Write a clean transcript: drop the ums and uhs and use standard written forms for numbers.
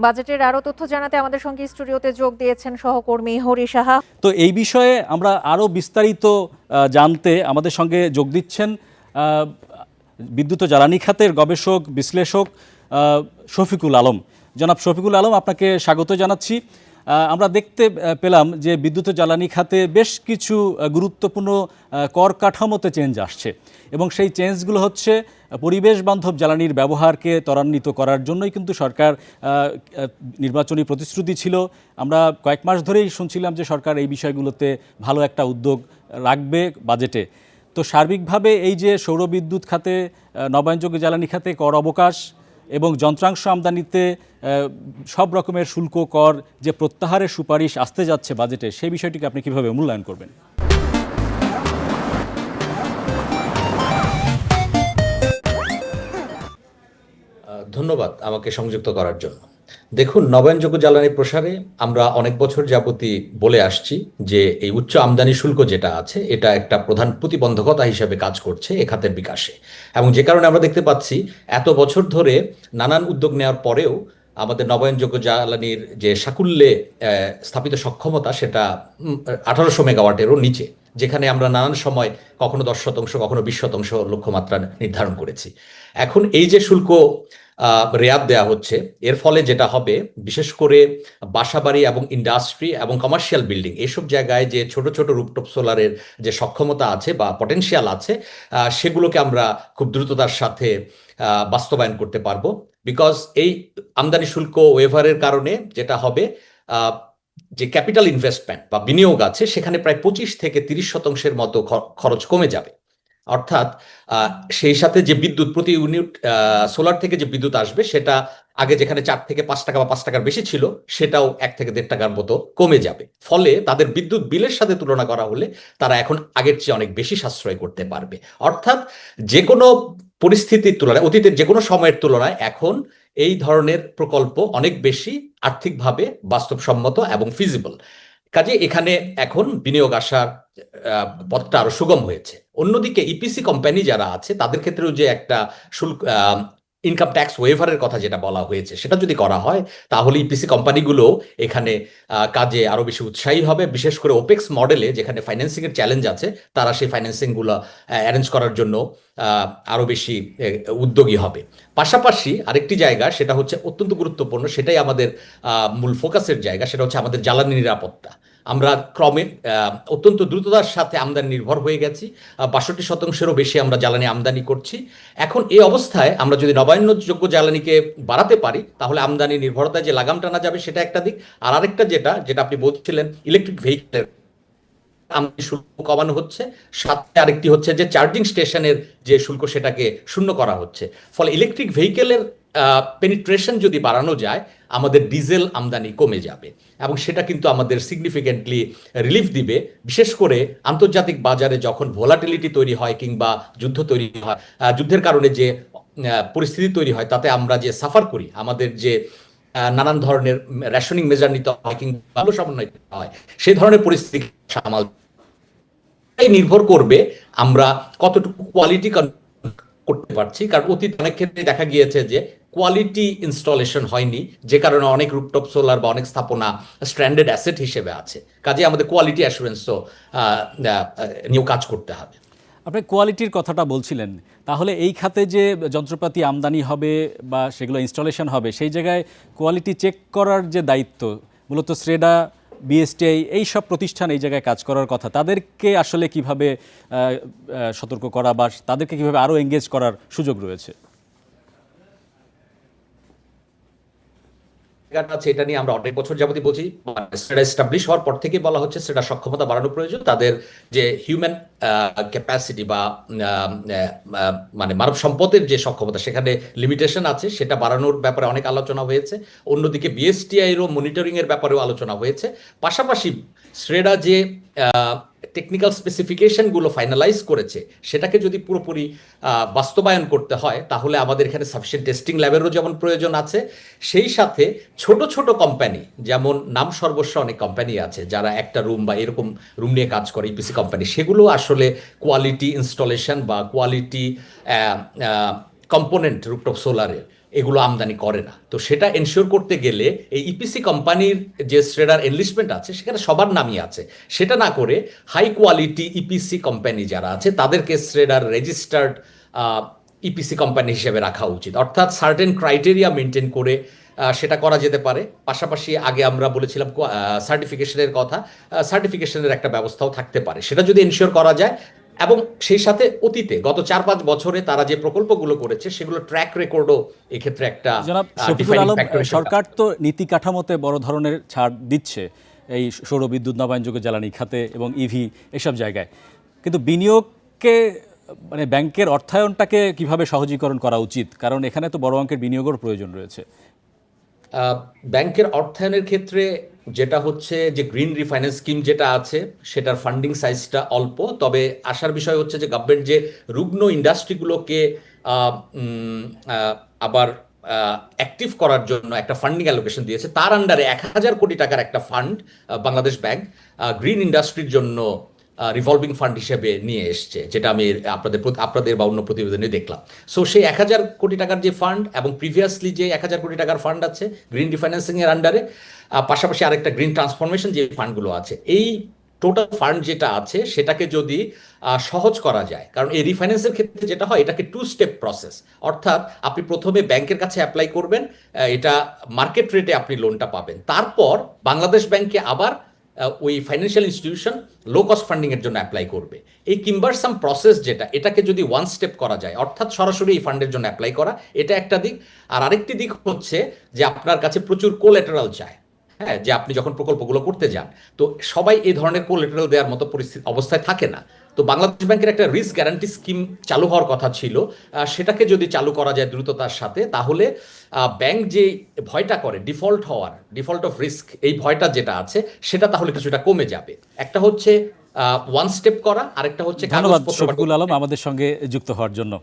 বাজেটের আরো তথ্য জানাতে আমাদের সঙ্গে স্টুডিওতে যোগ দিয়েছেন সহকর্মী হরি সাহা। তো এই বিষয়ে আমরা আরও বিস্তারিত জানতে আমাদের সঙ্গে যোগ দিচ্ছেন বিদ্যুৎ ও জ্বালানি খাতের গবেষক বিশ্লেষক শফিকুল আলম। জনাব শফিকুল আলম, আপনাকে স্বাগত জানাচ্ছি। আমরা দেখতে পেলাম যে বিদ্যুৎ ও জ্বালানি খাতে বেশ কিছু গুরুত্বপূর্ণ কর কাঠামোতে চেঞ্জ আসছে এবং সেই চেঞ্জগুলো হচ্ছে পরিবেশ বান্ধব জ্বালানির ব্যবহারকে ত্বরান্বিত করার জন্যই কিন্তু সরকার নির্বাচনী প্রতিশ্রুতি ছিল। আমরা কয়েক মাস ধরেই শুনছিলাম যে সরকার এই বিষয়গুলোতে ভালো একটা উদ্যোগ রাখবে বাজেটে। তো সার্বিকভাবে এই যে সৌরবিদ্যুৎ খাতে, নবায়নযোগ্য জ্বালানি খাতে কর অবকাশ এবং যন্ত্রাংশ আমদানিতে সব রকমের শুল্ক কর যে প্রত্যাহারের সুপারিশ আসতে যাচ্ছে বাজেটে, সেই বিষয়টিকে আপনি কিভাবে মূল্যায়ন করবেন? ধন্যবাদ আমাকে সংযুক্ত করার জন্য। দেখুন, নবায়নযোগ্য জ্বালানি প্রসারে আমরা অনেক বছর যাবতই বলে আসছি যে এই উচ্চ আমদানি শুল্ক যেটা আছে এটা একটা প্রধান প্রতিবন্ধকতা হিসেবে কাজ করছে এ খাতের বিকাশে, এবং যে কারণে আমরা দেখতে পাচ্ছি এত বছর ধরে নানান উদ্যোগ নেওয়ার পরেও আমাদের নবায়নযোগ্য জ্বালানির যে সাকুল্যে স্থাপিত সক্ষমতা সেটা 1800 মেগাওয়াটেরও নিচে, যেখানে আমরা নানান সময় কখনো 10% কখনো 20% লক্ষ্যমাত্রা নির্ধারণ করেছি। এখন এই যে শুল্ক রেয়াত দেওয়া হচ্ছে, এর ফলে যেটা হবে, বিশেষ করে বাসাবাড়ি এবং ইন্ডাস্ট্রি এবং কমার্শিয়াল বিল্ডিং এসব জায়গায় যে ছোট ছোট রুফটপ সোলারের যে সক্ষমতা আছে বা পটেনশিয়াল আছে, সেগুলোকে আমরা খুব দ্রুততার সাথে বাস্তবায়ন করতে পারবো। বিকজ এই আমদানি শুল্ক ওয়েভারের কারণে যেটা হবে, যে ক্যাপিটাল ইনভেস্টমেন্ট বা বিনিয়োগ আছে সেখানে প্রায় 25 থেকে 30% মতো খরচ কমে যাবে। অর্থাৎ সেই সাথে যে বিদ্যুৎ প্রতি ইউনিট সোলার থেকে যে বিদ্যুৎ আসবে সেটা আগে যেখানে 4 থেকে 5 টাকা বা 5 টাকার বেশি ছিল সেটাও 1 থেকে 1.5 টাকার মতো কমে যাবে। ফলে তাদের বিদ্যুৎ বিলের সাথে তুলনা করা হলে তারা এখন আগের চেয়ে অনেক বেশি সাশ্রয় করতে পারবে। অর্থাৎ যে কোনো পরিস্থিতির তুলনায়, অতীতের যে কোনো সময়ের তুলনায় এখন এই ধরনের প্রকল্প অনেক বেশি আর্থিকভাবে বাস্তবসম্মত এবং ফিজিবল। কাজে এখানে এখন বিনিয়োগ আসার পথটা আরো সুগম হয়েছে। অন্যদিকে ইপিসি কোম্পানি যারা আছে তাদের ক্ষেত্রেও যে একটা শুল্ক ইনকাম ট্যাক্স ওয়েভারের কথা যেটা বলা হয়েছে সেটা যদি করা হয় তাহলে ইপিসি কোম্পানিগুলো এখানে কাজে আরো বেশি উৎসাহী হবে। বিশেষ করে ওপেক্স মডেলে যেখানে ফাইন্যান্সিং এর চ্যালেঞ্জ আছে, তারা সেই ফাইন্যান্সিং গুলো অ্যারেঞ্জ করার জন্য আরো বেশি উদ্যোগী হবে। পাশাপাশি আরেকটি জায়গা সেটা হচ্ছে অত্যন্ত গুরুত্বপূর্ণ, সেটাই আমাদের মূল ফোকাসের জায়গা, সেটা হচ্ছে আমাদের জ্বালানি নিরাপত্তা। আমরা ক্রমে অত্যন্ত দ্রুততার সাথে আমদানি নির্ভর হয়ে গেছি। 62%-এরও বেশি আমরা জ্বালানি আমদানি করছি। এখন এই অবস্থায় আমরা যদি নবায়নযোগ্য জ্বালানিকে বাড়াতে পারি তাহলে আমদানি নির্ভরতায় যে লাগাম টানা যাবে সেটা একটা দিক। আর আরেকটা যেটা আপনি বলছিলেন, ইলেকট্রিক ভেহিকেলের আমদানি শুল্ক কমানো হচ্ছে, সাথে আরেকটি হচ্ছে যে চার্জিং স্টেশনের যে শুল্ক সেটাকে শূন্য করা হচ্ছে। ফলে ইলেকট্রিক ভেহিকেলের পেনিট্রেশন যদি বাড়ানো যায় আমাদের ডিজেল আমদানি কমে যাবে এবং সেটা কিন্তু আমাদের সিগনিফিকেন্টলি রিলিফ দিবে। বিশেষ করে আন্তর্জাতিক বাজারে যখন ভোলাটিলিটি তৈরি হয় কিংবা যুদ্ধ তৈরি হয়, যুদ্ধের কারণে যে পরিস্থিতি তৈরি হয় তাতে আমরা যে সাফার করি, আমাদের যে নানান ধরনের রেশনিং মেজার নিতে হয় কিংবা ভালো সমন্বয় নিতে হয়, সেই ধরনের পরিস্থিতি সামাল নির্ভর করবে আমরা কতটুকু কোয়ালিটি করতে পারছি। কারণ অতীত অনেক ক্ষেত্রে দেখা গিয়েছে যে কোয়ালিটি ইনস্টলেশন হয়নি, যে কারণে অনেক রুফটপ সোলার বা অনেক স্থাপনা স্ট্র্যান্ডেড অ্যাসেট হিসেবে আছে। কাজে আমাদের কোয়ালিটি অ্যাসুরেন্সও নিয়েও কাজ করতে হবে। আপনি কোয়ালিটির কথাটা বলছিলেন, তাহলে এই খাতে যে যন্ত্রপাতি আমদানি হবে বা সেগুলো ইনস্টলেশন হবে সেই জায়গায় কোয়ালিটি চেক করার যে দায়িত্ব, মূলত শ্রেডা, বিএসটিআই এই সব প্রতিষ্ঠান এই জায়গায় কাজ করার কথা, তাদেরকে আসলে কিভাবে সতর্ক করা বা তাদেরকে কিভাবে আরও এঙ্গেজ করার সুযোগ রয়েছে? আছে এটা নিয়ে আমরা অনেক বছর যাবতীয় বলছি। সেটা এস্টাবলিশ হওয়ার পর থেকে বলা হচ্ছে সেটা সক্ষমতা বাড়ানো প্রয়োজন। তাদের যে হিউম্যান ক্যাপাসিটি বা মানে মানব সম্পদের যে সক্ষমতা সেখানে লিমিটেশন আছে, সেটা বাড়ানোর ব্যাপারে অনেক আলোচনা হয়েছে। অন্যদিকে বিএসটিআই এরও মনিটরিং এর ব্যাপারেও আলোচনা হয়েছে। পাশাপাশি শ্রেডা যে টেকনিক্যাল স্পেসিফিকেশনগুলো ফাইনালাইজ করেছে সেটাকে যদি পুরোপুরি বাস্তবায়ন করতে হয় তাহলে আমাদের এখানে সাফিসিয়েন্ট টেস্টিং ল্যাবেরও যেমন প্রয়োজন আছে, সেই সাথে ছোট ছোট কোম্পানি, যেমন নাম সর্বস্ব অনেক কোম্পানি আছে যারা একটা রুম বা এরকম রুম নিয়ে কাজ করে, ইপিসি কোম্পানি, সেগুলো আসলে কোয়ালিটি ইনস্টলেশন বা কোয়ালিটি কম্পোনেন্ট রুফটপ সোলারের এগুলো আমদানি করে না। তো সেটা এনশিওর করতে গেলে এই ইপিসি কোম্পানির যে শ্রেডার এনলিস্টমেন্ট আছে সেখানে সবার নামই আছে, সেটা না করে হাই কোয়ালিটি ইপিসি কোম্পানি যারা আছে তাদেরকে শ্রেডার রেজিস্টার্ড ইপিসি কোম্পানি হিসেবে রাখা উচিত, অর্থাৎ সার্টেন ক্রাইটেরিয়া মেনটেন করে সেটা করা যেতে পারে। পাশাপাশি আগে আমরা বলেছিলাম সার্টিফিকেশনের কথা, সার্টিফিকেশনের একটা ব্যবস্থাও থাকতে পারে, সেটা যদি এনশিওর করা যায়। এবং সেই সাথে অতীতে গত 4-5 বছরে তারা যে প্রকল্পগুলো করেছে সেগুলো ট্র্যাক রেকর্ডও এক্ষেত্রে একটা জনাব শফিকুল ডিফাইনিং আলম, ফ্যাক্টর। সরকার তো নীতি কাঠামোতে বড় ধরনের ছাড় দিচ্ছে এই সৌর বিদ্যুৎ, নবায়নযোগ্য জ্বালানি খাতে এবং ইভি এসব জায়গায়, কিন্তু বিনিয়োগকে মানে ব্যাংকের অর্থায়নটাকে কিভাবে সহজীকরণ করা উচিত? কারণ এখানে তো বড় অঙ্কের বিনিয়োগের প্রয়োজন রয়েছে। ব্যাংকের অর্থায়নের ক্ষেত্রে যেটা হচ্ছে যে গ্রিন রিফাইন্যান্স স্কিম যেটা আছে সেটার ফান্ডিং সাইজটা অল্প, তবে আসার বিষয় হচ্ছে যে গভর্নমেন্ট যে রুগ্ন ইন্ডাস্ট্রিগুলোকে আবার অ্যাক্টিভ করার জন্য একটা ফান্ডিং অ্যালোকেশন দিয়েছে, তার আন্ডারে 1,000 কোটি টাকার একটা ফান্ড বাংলাদেশ ব্যাংক গ্রিন ইন্ডাস্ট্রির জন্য রিভলভিং ফান্ড হিসেবে নিয়ে এসছে, যেটা আমি আপনাদের বা অন্য প্রতিবেদনে দেখলাম। সো সেই 1,000 কোটি টাকার যে ফান্ড এবং প্রিভিয়াসলি যে 1,000 কোটি টাকার ফান্ড আছে গ্রিন রিফাইন্যান্সিং এর আন্ডারে, পাশাপাশি আরেকটা গ্রিন ট্রান্সফরমেশন যে ফান্ডগুলো আছে, এই টোটাল ফান্ড যেটা আছে সেটাকে যদি সহজ করা যায়, কারণ এই রিফাইন্যান্সের ক্ষেত্রে যেটা হয় এটাকে 2 স্টেপ প্রসেস, অর্থাৎ আপনি প্রথমে ব্যাংকের কাছে অ্যাপ্লাই করবেন, এটা মার্কেট রেটে আপনি লোনটা পাবেন, তারপর বাংলাদেশ ব্যাংকে আবার ওই financial institution low cost funding এর জন্য অ্যাপ্লাই করবে। এই কিম্বারসাম প্রসেস যেটা, এটাকে যদি ওয়ান স্টেপ করা যায়, অর্থাৎ সরাসরি এই ফান্ডের জন্য অ্যাপ্লাই করা, এটা একটা দিক। আর আরেকটি দিক হচ্ছে যে আপনার কাছে প্রচুর কোল্যাটারাল চায়, হ্যাঁ, যে আপনি যখন প্রকল্পগুলো করতে যান, তো সবাই এই ধরনের কোল্যাটারাল দেওয়ার মতো পরিস্থিতি অবস্থায় থাকে না। তো বাংলাদেশ ব্যাংকের একটা রিস্ক গ্যারান্টি স্কিম চালু হওয়ার কথা ছিল, সেটাকে যদি চালু করা যায় দ্রুততার সাথে, তাহলে ব্যাংক যে ভয়টা করে ডিফল্ট অফ রিস্ক, এই ভয়টা যেটা আছে সেটা তাহলে কিছুটা কমে যাবে। একটা হচ্ছে ওয়ান স্টেপ করা, আরেকটা হচ্ছে ধন্যবাদ কাগজপত্র। শফিকুল আলম আমাদের সঙ্গে যুক্ত হওয়ার জন্য।